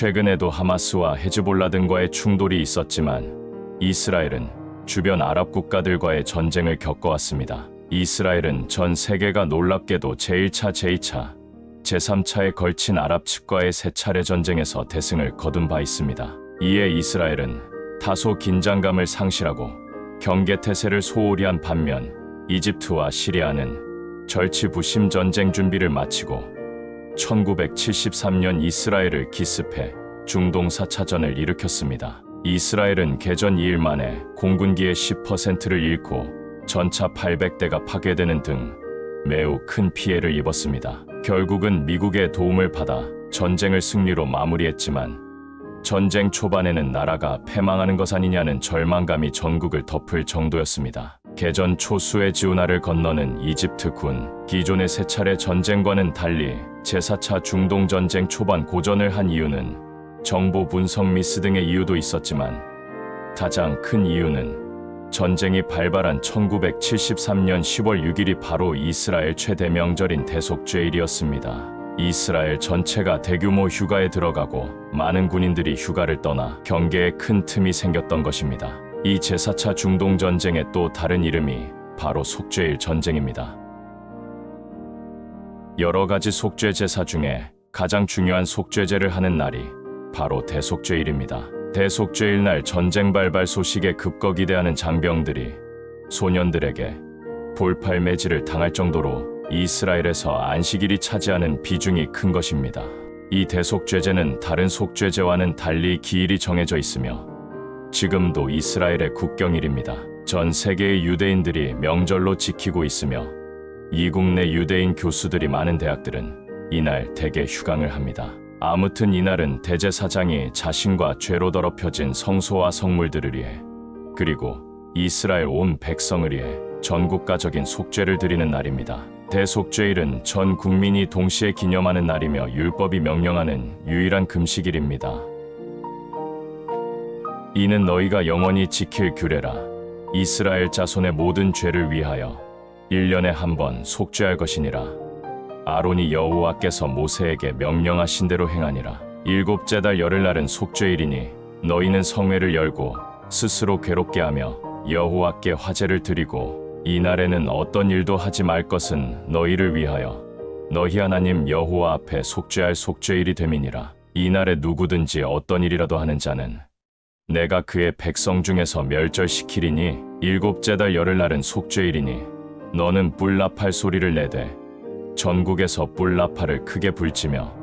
최근에도 하마스와 헤즈볼라 등과의 충돌이 있었지만 이스라엘은 주변 아랍 국가들과의 전쟁을 겪어왔습니다. 이스라엘은 전 세계가 놀랍게도 제1차, 제2차, 제3차에 걸친 아랍 측과의 3차례 전쟁에서 대승을 거둔 바 있습니다. 이에 이스라엘은 다소 긴장감을 상실하고 경계태세를 소홀히 한 반면 이집트와 시리아는 절치부심 전쟁 준비를 마치고 1973년 이스라엘을 기습해 중동 4차전을 일으켰습니다. 이스라엘은 개전 2일 만에 공군기의 10%를 잃고 전차 800대가 파괴되는 등 매우 큰 피해를 입었습니다. 결국은 미국의 도움을 받아 전쟁을 승리로 마무리했지만 전쟁 초반에는 나라가 패망하는 것 아니냐는 절망감이 전국을 덮을 정도였습니다. 개전 초 수에즈 운하를 건너는 이집트 군, 기존의 3차례 전쟁과는 달리 제4차 중동 전쟁 초반 고전을 한 이유는 정보 분석 미스 등의 이유도 있었지만 가장 큰 이유는 전쟁이 발발한 1973년 10월 6일이 바로 이스라엘 최대 명절인 대속죄일이었습니다. 이스라엘 전체가 대규모 휴가에 들어가고 많은 군인들이 휴가를 떠나 경계에 큰 틈이 생겼던 것입니다. 이 제4차 중동 전쟁의 또 다른 이름이 바로 속죄일 전쟁입니다. 여러 가지 속죄 제사 중에 가장 중요한 속죄제를 하는 날이 바로 대속죄일입니다. 대속죄일 날 전쟁 발발 소식에 급거기대하는 장병들이 소년들에게 볼팔매질을 당할 정도로 이스라엘에서 안식일이 차지하는 비중이 큰 것입니다. 이 대속죄제는 다른 속죄제와는 달리 기일이 정해져 있으며 지금도 이스라엘의 국경일입니다. 전 세계의 유대인들이 명절로 지키고 있으며 이국 내 유대인 교수들이 많은 대학들은 이날 대개 휴강을 합니다. 아무튼 이날은 대제사장이 자신과 죄로 더럽혀진 성소와 성물들을 위해 그리고 이스라엘 온 백성을 위해 전국가적인 속죄를 드리는 날입니다. 대속죄일은 전 국민이 동시에 기념하는 날이며 율법이 명령하는 유일한 금식일입니다. 이는 너희가 영원히 지킬 규례라. 이스라엘 자손의 모든 죄를 위하여 1년에 한 번 속죄할 것이니라. 아론이 여호와께서 모세에게 명령하신 대로 행하니라. 7째 달 열흘날은 속죄일이니 너희는 성회를 열고 스스로 괴롭게 하며 여호와께 화제를 드리고 이 날에는 어떤 일도 하지 말 것은 너희를 위하여 너희 하나님 여호와 앞에 속죄할 속죄일이 됨이니라. 이 날에 누구든지 어떤 일이라도 하는 자는 내가 그의 백성 중에서 멸절시키리니 7째 달 열흘날은 속죄일이니 너는 뿔나팔 소리를 내되 전국에서 뿔나팔을 크게 불지며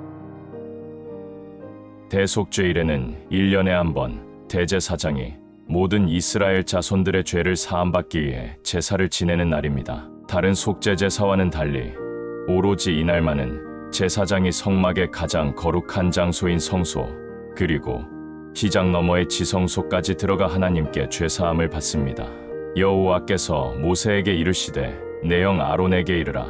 대속죄일에는 1년에 한 번 대제사장이 모든 이스라엘 자손들의 죄를 사함받기 위해 제사를 지내는 날입니다. 다른 속죄 제사와는 달리 오로지 이날만은 제사장이 성막의 가장 거룩한 장소인 성소 그리고 시장 너머의 지성소까지 들어가 하나님께 죄사함을 받습니다. 여호와께서 모세에게 이르시되 내 형 아론에게 이르라.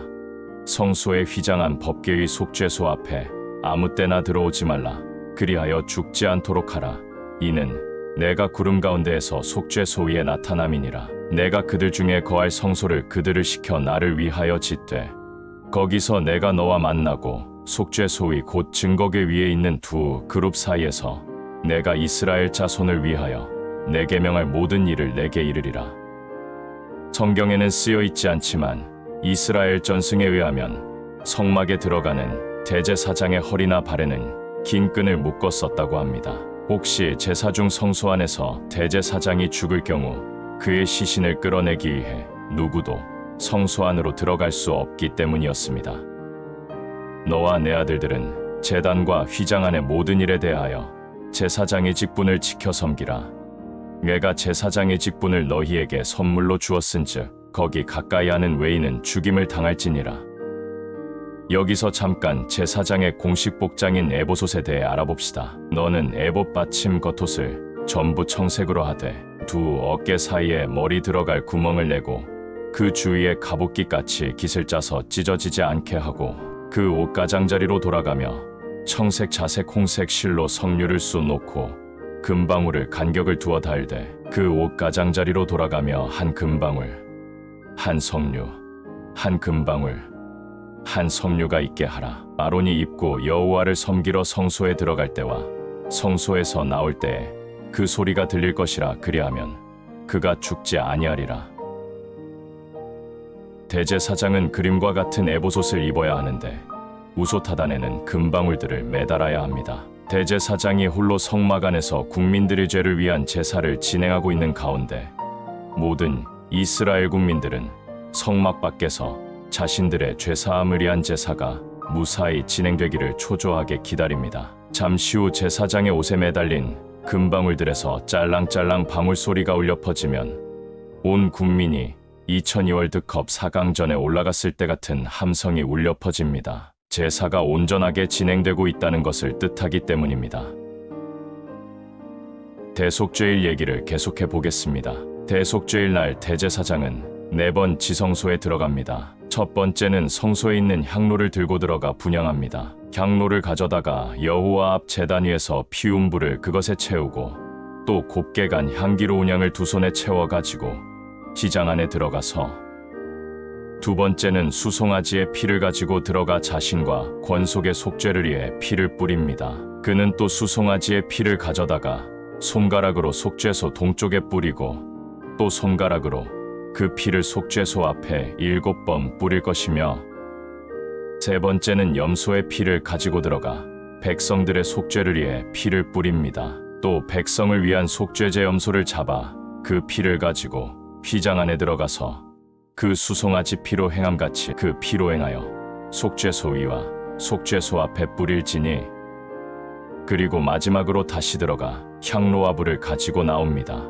성소에 휘장한 법궤의 속죄소 앞에 아무 때나 들어오지 말라. 그리하여 죽지 않도록 하라. 이는 내가 구름 가운데에서 속죄소 위에 나타남이니라. 내가 그들 중에 거할 성소를 그들을 시켜 나를 위하여 짓되 거기서 내가 너와 만나고 속죄소 위 곧 증거궤 위에 있는 두 그룹 사이에서 내가 이스라엘 자손을 위하여 내게 명할 모든 일을 내게 이르리라. 성경에는 쓰여 있지 않지만 이스라엘 전승에 의하면 성막에 들어가는 대제사장의 허리나 발에는 긴 끈을 묶어 썼다고 합니다. 혹시 제사 중 성소 안에서 대제사장이 죽을 경우 그의 시신을 끌어내기 위해 누구도 성소 안으로 들어갈 수 없기 때문이었습니다. 너와 내 아들들은 제단과 휘장 안의 모든 일에 대하여 제사장의 직분을 지켜 섬기라. 내가 제사장의 직분을 너희에게 선물로 주었은즉 거기 가까이 하는 외인은 죽임을 당할지니라. 여기서 잠깐 제사장의 공식 복장인 에봇옷에 대해 알아봅시다. 너는 에봇 받침 겉옷을 전부 청색으로 하되 두 어깨 사이에 머리 들어갈 구멍을 내고 그 주위에 갑옷깃같이 깃을 짜서 찢어지지 않게 하고 그 옷 가장자리로 돌아가며 청색 자색 홍색 실로 석류를 쑤 놓고 금방울을 간격을 두어 달되 그 옷 가장자리로 돌아가며 한 금방울, 한 석류, 한 금방울, 한 석류가 있게 하라. 아론이 입고 여호와를 섬기러 성소에 들어갈 때와 성소에서 나올 때에 그 소리가 들릴 것이라. 그리하면 그가 죽지 아니하리라. 대제사장은 그림과 같은 에봇옷을 입어야 하는데 우솥 하단에는 금방울들을 매달아야 합니다. 대제사장이 홀로 성막 안에서 국민들의 죄를 위한 제사를 진행하고 있는 가운데 모든 이스라엘 국민들은 성막 밖에서 자신들의 죄사함을 위한 제사가 무사히 진행되기를 초조하게 기다립니다. 잠시 후 제사장의 옷에 매달린 금방울들에서 짤랑짤랑 방울 소리가 울려 퍼지면 온 국민이 2002 월드컵 4강전에 올라갔을 때 같은 함성이 울려 퍼집니다. 제사가 온전하게 진행되고 있다는 것을 뜻하기 때문입니다. 대속죄일 얘기를 계속해 보겠습니다. 대속죄일 날 대제사장은 4번 지성소에 들어갑니다. 첫 번째는 성소에 있는 향로를 들고 들어가 분향합니다. 향로를 가져다가 여호와 앞 제단 위에서 피운 불을 그것에 채우고 또 곱게 간 향기로운 향을 2손에 채워가지고 시장 안에 들어가서 두 번째는 수송아지의 피를 가지고 들어가 자신과 권속의 속죄를 위해 피를 뿌립니다. 그는 또 수송아지의 피를 가져다가 손가락으로 속죄소 동쪽에 뿌리고 또 손가락으로 그 피를 속죄소 앞에 7번 뿌릴 것이며 세 번째는 염소의 피를 가지고 들어가 백성들의 속죄를 위해 피를 뿌립니다. 또 백성을 위한 속죄제 염소를 잡아 그 피를 가지고 휘장 안에 들어가서 그 수송아지 피로 행함같이 그 피로 행하여 속죄소 위와 속죄소 앞에 뿌릴지니 그리고 마지막으로 다시 들어가 향로와 불을 가지고 나옵니다.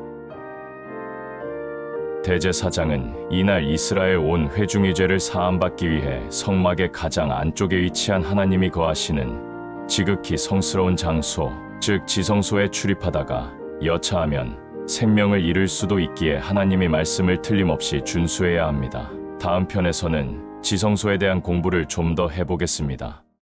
대제사장은 이날 이스라엘 온 회중의 죄를 사함받기 위해 성막의 가장 안쪽에 위치한 하나님이 거하시는 지극히 성스러운 장소, 즉 지성소에 출입하다가 여차하면 생명을 잃을 수도 있기에 하나님의 말씀을 틀림없이 준수해야 합니다. 다음 편에서는 지성소에 대한 공부를 좀 더 해보겠습니다.